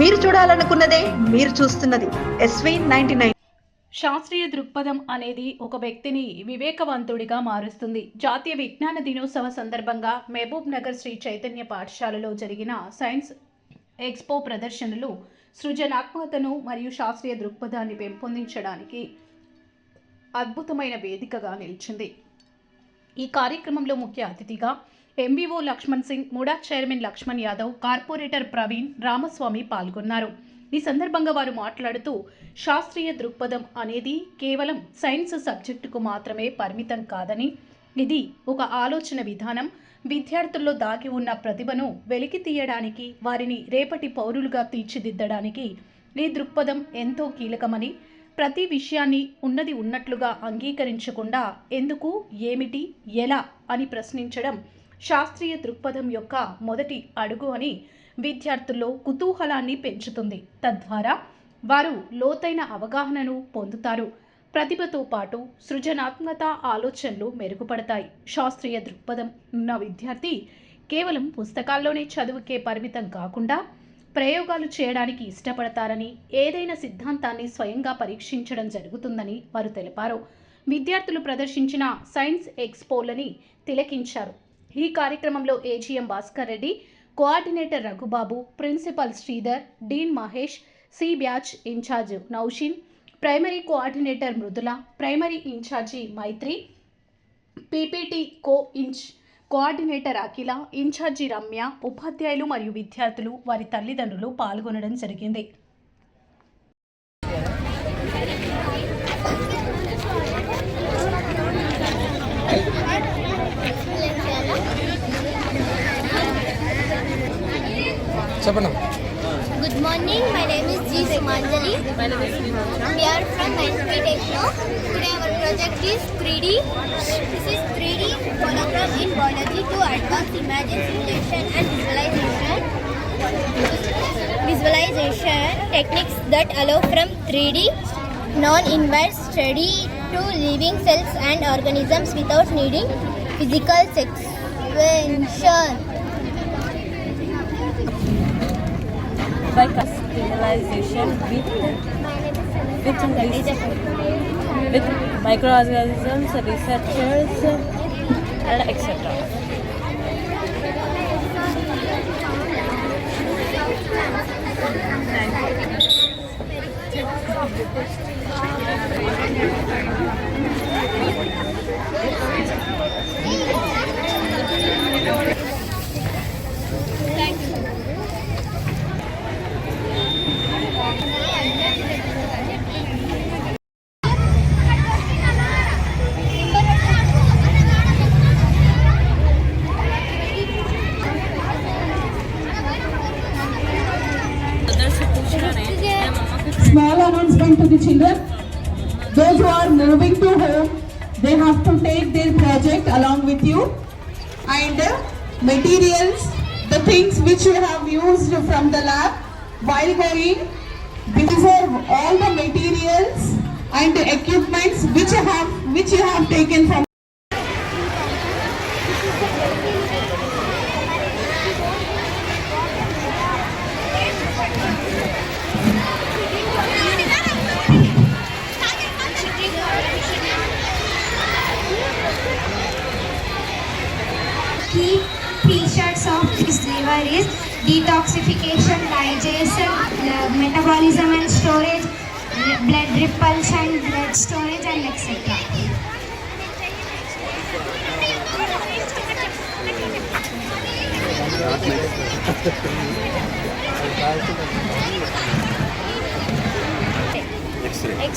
మీరు చూడాలనుకున్నదే మీరు చూస్తున్నది SV99. శాస్త్రీయ దృక్పథం అనేది ఒక వ్యక్తిని వివేకవంతుడిగా మారుస్తుంది. జాతీయ విజ్ఞాన దినోత్సవ సందర్భంగా మహబూబ్ నగర్ శ్రీ చైతన్య పాఠశాలలో జరిగిన సైన్స్ ఎక్స్పో ప్రదర్శనలు సృజనాత్మకతను మరియు శాస్త్రీయ దృక్పథాన్ని పెంపొందించడానికి అద్భుతమైన వేదికగా నిలిచింది. ఈ కార్యక్రమంలో ముఖ్య అతిథిగా MBO Lakshman Singh, MUDA chairman Lakshman Yadav, corporator Praveen Ramaswamy పాల్గొన్నారు. ఈ సందర్భంగా వారు మాట్లాడుతూ శాస్త్రీయ దృక్పథం అనేది కేవలం సైన్స్ సబ్జెక్టుకు మాత్రమే పరిమితం కాదని, ఇది ఒక ఆలోచన విధానం, విద్యార్థుల్లో దాగి ఉన్న ప్రతిభను వెలికి తీయడానికి, వారిని రేపటి పౌరులుగా తీర్చిదిద్దడానికి ఈ దృక్పథం ఎంతో కీలకమని, ప్రతి విషయాన్ని ఉన్నది ఉన్నట్లుగా అంగీకరించకుండా ఎందుకు, ఏమిటి, ఎలా అని ప్రశ్నించడం శాస్త్రీయ దృక్పథం యొక్క మొదటి అడుగు అని విద్యార్థుల్లో కుతూహలాన్ని పెంచుతుంది. తద్వారా వారు లోతైన అవగాహనను పొందుతారు. ప్రతిభతో పాటు సృజనాత్మక ఆలోచనలు మెరుగుపడతాయి. శాస్త్రీయ దృక్పథం ఉన్న విద్యార్థి కేవలం పుస్తకాల్లోనే చదువుకే పరిమితం కాకుండా ప్రయోగాలు చేయడానికి ఇష్టపడతారని, ఏదైనా సిద్ధాంతాన్ని స్వయంగా పరీక్షించడం జరుగుతుందని వారు తెలిపారు. విద్యార్థులు ప్రదర్శించిన సైన్స్ ఎక్స్పోలని తిలకించారు. ఈ కార్యక్రమంలో AGM Bhaskar Reddy, coordinator Raghubabu, principal Sridhar, dean Mahesh, C batch incharge Naushin, primary coordinator Mridula, primary incharge Maitri, PPT coordinator Akhila, incharge Ramya, ఉపాధ్యాయులు మరియు విద్యార్థులు, వారి తల్లిదండ్రులు పాల్గొనడం జరిగింది. Good morning, my name is G. Sumanjali. My name is Himansha. We are from NP Techno. Today our project is 3D. This is 3D hologram in biology to advance imaging simulation and visualization techniques that allow from 3D non-inverse study to living cells and organisms without needing physical expansion. By crystallization with microorganisms, researchers, and etc. Small announcement to the children. Those who are moving to home, they have to take their project along with you, and materials, the things which you have used from the lab while going. These are all the materials and the equipments which you have taken from. Key features of this liver is detoxification, digestion, metabolism and storage, blood repulsion, blood storage and etc. X.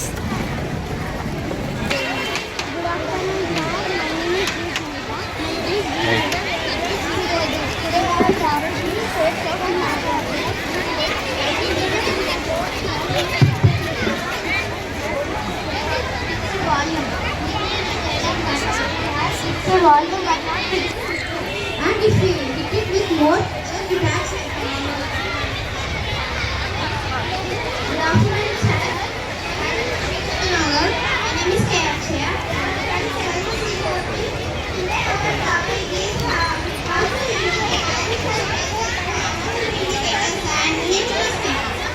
Volume and if you hit it with more, it has. Good afternoon, sir. My name is Kayakshya. Today our topic is how to use and interesting.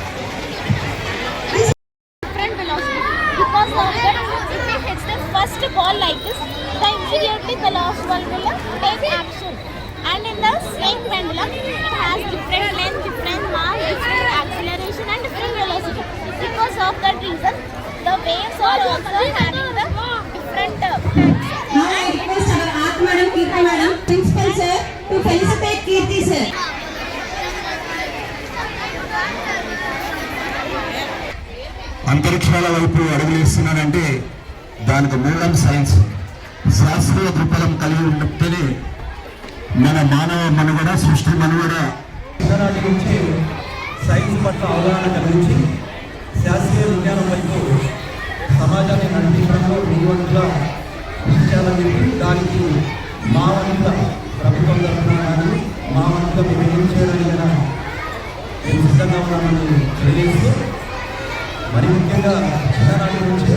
ball like this, then immediately the last ball will take action. And in the snake pendulum, it has different length, different mass, different acceleration and different velocity. Because of that reason, the waves are also having the different Now I request our art madam, Kirti madam, principal sir to felicitate Kirti sir. అంతరిక్షాల వైపు అడుగులేస్తున్నానంటే దానికి మూలం science. శాస్త్రీయ దృక్పథం కలిగి ఉంటేనే మన మానవ మనుగడ, సృష్టి మనుగడ నాటి నుంచి సైన్స్ పట్ల అవగాహన కలిగించి శాస్త్రీయ విజ్ఞానం వైపు సమాజాన్ని నడిపించడంలో విలువలుగా కృషి చేయాలని చెప్పి దానికి మా వంతుగా ప్రభుత్వం తరఫున కానీ మా వంతుగా మేము ఏం చేయడానికైనా మేము సిద్ధంగా ఉన్నామని తెలియజేస్తూ, మరి ముఖ్యంగా చిన్ననాటి నుంచి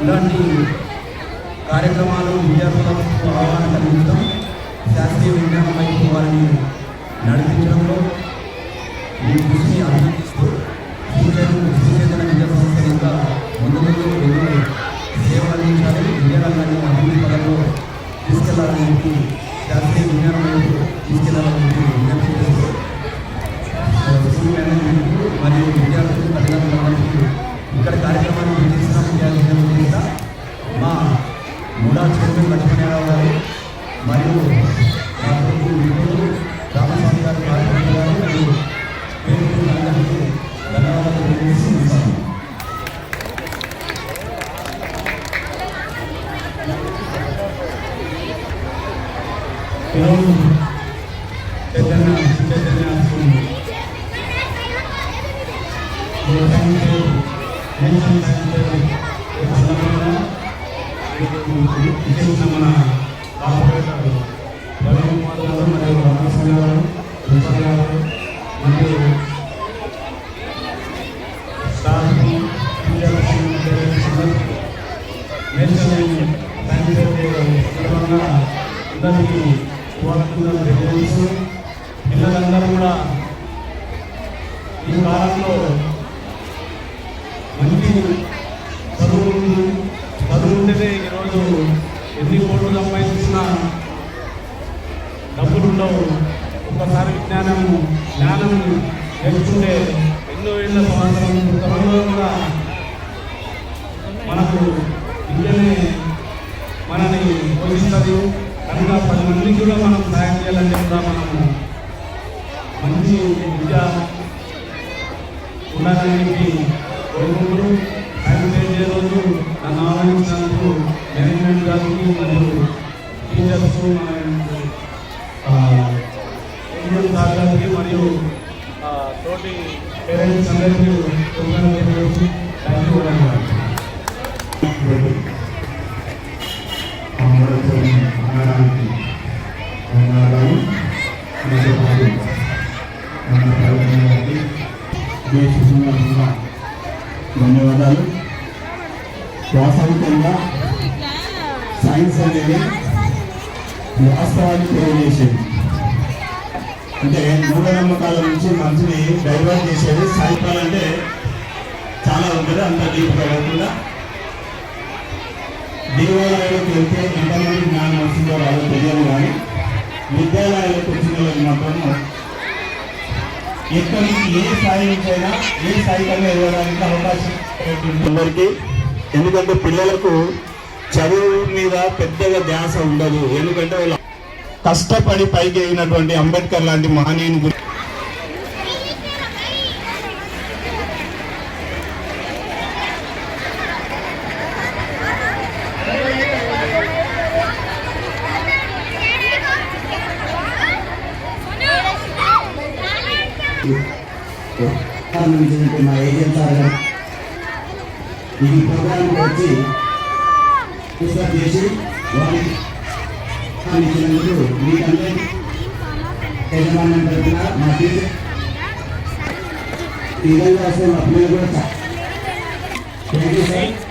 ఇలాంటి కార్యక్రమాలు విద్యార్థులకు అవగాహన కలిగించడం, శాస్త్రీయ విజ్ఞానం వైపు వారిని నడిపించడంలో ఈ కృషిని అభినందిస్తూ శ్రీచైతన్య విద్యా సంస్థ ఇంకా ముందు ఎన్నో సేవలు అందించాలి, విద్యారంగాన్ని అభివృద్ధి పదంలో తీసుకెళ్లాలని చెప్పి శాస్త్రీయ విజ్ఞానం వైపు తీసుకెళ్లాలని చెప్పి విజ్ఞప్తి చేస్తూ స్కూల్ మేనేజ్మెంట్ మరియు విద్యార్థులు తల్లిదండ్రులందరికీ ఇక్కడ కార్యక్రమాన్ని విజయిస్తున్న విద్యార్థులు మా మూడా చైర్మన్ లక్ష్మణరావు గారు మరియు మా తోటి మిత్రులు రామస్వామి గారు, కార్యక్రమం గారు మరియు పేరులందరికీ ధన్యవాదాలు తెలియజేస్తున్నాను. చైతన్య స్కూల్ మన కార్పొరేటర్ రవీంద్ర కుమార్ గారు మరియు రామస్వామి గారు, ప్రిన్సిపల్ గారు మరియు స్టాఫ్, టీచర్స్, నేషనల్ సైన్స్ సందర్భంగా అందరికీ శుభాకాంక్షలు తెలియజేస్తూ, పిల్లలందరూ కూడా ఈ కాలంలో మంచి చదువు ఉంటేనే ఈరోజు ఎన్ని కోట్లు సంపాదించినా డబ్బులు ఉండవు. ఒక్కసారి జ్ఞానం నేర్చుకుంటే ఎన్నో ఏళ్ళ సంవత్సరంలో కూడా మనకు విద్యనే మనని పోషిస్తుంది. కనుక 10 మందికి కూడా మనం సహాయం చేయాలని కూడా మనము మంచి విద్య ఉండాలని చెప్పి కోరుకుంటూ, సైన్స్ డే రోజు నన్ను ఆహ్వానించినందుకు మేనేజ్మెంట్ గారికి మరియు టీచర్స్, సార్ గారికి మరియు తోటి పేరెంట్స్ అందరికీ థ్యాంక్ యూ వెరీ మచ్. ధన్యవాదాలు. వాస్తవికంగా సైన్స్ అనేది వాస్తవాన్ని తెలియజేసేది, అంటే మూఢనమ్మకాల నుంచి మనిషిని డైవర్ట్ చేసేది. సైన్స్ అంటే చాలా ఉంటుంది, అంత డీప్గా కాకుండా దేవాలయాలకు వెళ్తే ఎంతమంది జ్ఞానం వస్తుందో రాదో తెలియదు, కానీ విద్యాలయాలకు వచ్చిన వాళ్ళకి మాత్రం ఎక్కడి నుంచి ఏ స్థాయి నుంచైనా ఏ స్థాయికైనా ఎదగడానికి అవకాశం అందరికీ. ఎందుకంటే పిల్లలకు చదువు మీద పెద్దగా ధ్యాస ఉండదు, ఎందుకంటే వాళ్ళు కష్టపడి పైకి ఎగినటువంటి అంబేద్కర్ లాంటి మహనీయుని గురించి మా ఏజెంట్ సార్ గారు ఈ ప్రోగ్రాంకి వచ్చి పుస్తకం చేసి వారికి ఇచ్చినందుకు మీకంటే యజమాన్యం తరఫున మా టీచర్ ఈ విధంగా వస్తే మా పిల్లలు కూడా థ్యాంక్ యూ సార్.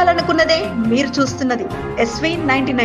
చూడాలనుకున్నదే మీరు చూస్తున్నది SV 99.